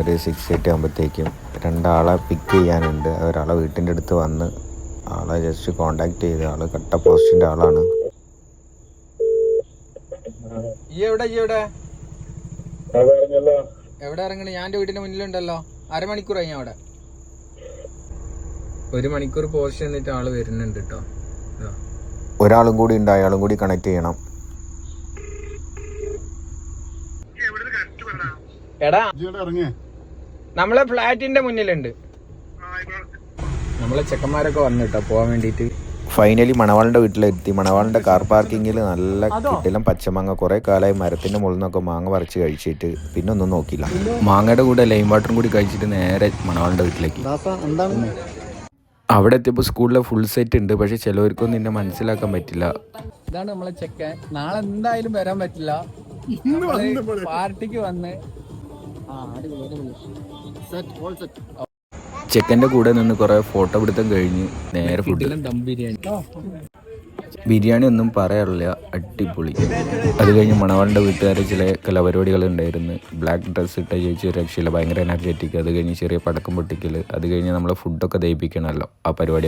ഒരു 6:30 ആകുമ്പോഴത്തേക്കും രണ്ടാളെ പിക്ക് ചെയ്യാനുണ്ട്. ഒരാളെ വീട്ടിൻ്റെ അടുത്ത് വന്ന് ആളെ ജസ്റ്റ് കോണ്ടാക്ട് ചെയ്ത് ആൾ കട്ട പോസ്റ്റിൻ്റെ ആളാണ്. എവിടെ ഇറങ്ങണ? ഞാൻ എൻ്റെ വീടിന്റെ മുന്നിലുണ്ടല്ലോ. അരമണിക്കൂറായി ഞാൻ അവിടെ. 1 മണിക്കൂർ പോസ്റ്റ് എന്നിട്ട് ആള് വരുന്നുണ്ട് കേട്ടോ. ഒരാളും കൂടി ഉണ്ട്, അയാളും കൂടി കണക്ട് ചെയ്യണം. എടാ നമ്മളെ ഫ്ലാറ്റിന്റെ മുന്നിലുണ്ട്. നമ്മളെ ചെക്കന്മാരൊക്കെ വന്നു കേട്ടോ പോവാൻ വേണ്ടിട്ട്. ഫൈനലി മണവാളിൻ്റെ വീട്ടിലെത്തി. മണവാളിൻ്റെ കാർ പാർക്കിങ്ങിൽ നല്ല കിട്ടിലും പച്ചമാങ്ങ. കുറേ കാലമായി മരത്തിൻ്റെ മുകളിൽ നിന്നൊക്കെ മാങ്ങ പറിച്ച് കഴിച്ചിട്ട് പിന്നെ ഒന്നും നോക്കില്ല. മാങ്ങയുടെ കൂടെ ലൈം വാട്ടറും കൂടി കഴിച്ചിട്ട് നേരെ മണവാളിൻ്റെ വീട്ടിലേക്ക്. അവിടെ എത്തിയപ്പോൾ സ്കൂളിലെ ഫുൾ സെറ്റ് ഉണ്ട്. പക്ഷെ ചിലവർക്കൊന്നും എന്നെ മനസ്സിലാക്കാൻ പറ്റില്ല. ഇതാണ് നമ്മളെ ചെക്കൻ. നാളെ എന്തായാലും വരാൻ പറ്റില്ല. പാർട്ടിക്ക് വന്ന് ചെക്കൻ്റെ കൂടെ നിന്ന് കുറേ ഫോട്ടോ പിടുത്തം കഴിഞ്ഞ് നേരെ ഫുഡ്. ദം ബിരിയാണി. ബിരിയാണി ഒന്നും പറയാറില്ല, അടിപൊളി. അത് കഴിഞ്ഞ് മണവാളിൻ്റെ വീട്ടുകാർ ചില കലാപരിപാടികൾ ഉണ്ടായിരുന്നു. ബ്ലാക്ക് ഡ്രസ്സ് ഇട്ട ചേച്ചി രക്ഷയില്ല, ഭയങ്കര എനർജറ്റിക്. അത് കഴിഞ്ഞ് ചെറിയ പടക്കം പൊട്ടിക്കൽ. അത് കഴിഞ്ഞ് നമ്മളെ ഫുഡൊക്കെ ദഹിപ്പിക്കണമല്ലോ, ആ പരിപാടി.